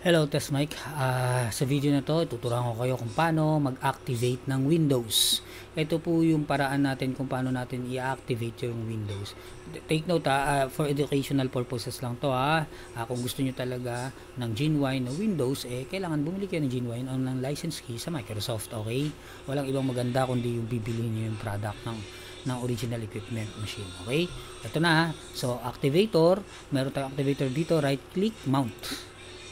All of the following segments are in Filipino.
Hello, Test Mike. Sa video na to, tuturuan ko kayo kung paano mag-activate ng Windows. Ito po yung paraan natin kung paano natin i-activate yung Windows. Take note for educational purposes lang to kung gusto nyo talaga ng genuine na Windows, kailangan bumili kayo ng genuine ng license key sa Microsoft, okay? Walang ibang maganda kundi yung bibilihin nyo yung product ng original equipment machine, okay? Ito na, so activator, meron tayong activator dito, right click, mount.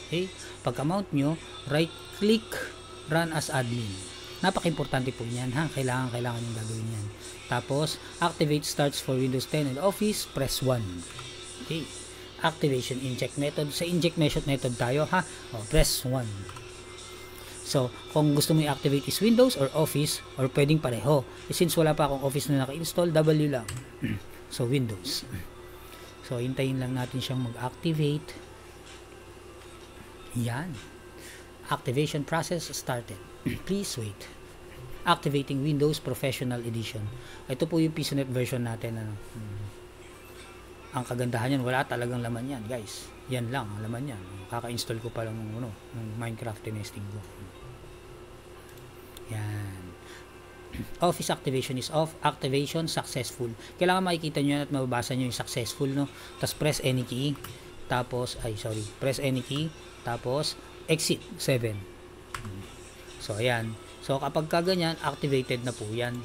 Okay? Pagka-mount nyo, right-click, run as admin. Napaka-importante po yan, Kailangan yung gagawin yan. Tapos, activate starts for Windows 10 and Office, press 1. Okay. Activation inject method. Sa inject method tayo, press 1. So, kung gusto mo i-activate is Windows or Office, or pwedeng pareho. Since wala pa akong Office na naka-install, W lang. So, Windows. So, hintayin lang natin siyang mag-activate. Yan. Activation process started. Please wait. Activating Windows Professional Edition. Ito po yung PisoNet version natin. Ang kagandahan yan, wala talagang laman yan, guys. Yan lang ang laman yan. Kaka-install ko pa lang ng Minecraft testing ko. Yan. Office activation is off. Activation successful. Kailangan makikita nyo yan at mababasa nyo yung successful, no? Tapos press any key. Tapos, press any key. Tapos, exit 7. So, ayan. So, kapag kaganyan, activated na po yan.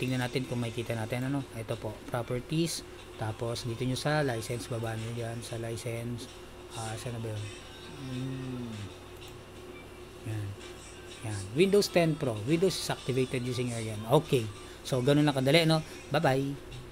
Tingnan natin kung makikita natin, ito po, properties. Tapos, dito nyo sa license, baba nyo yan sa license. Saan na ba yun? Yan. Yan. Windows 10 Pro. Windows is activated using yan. Okay. So, ganun lang kadali, Bye-bye.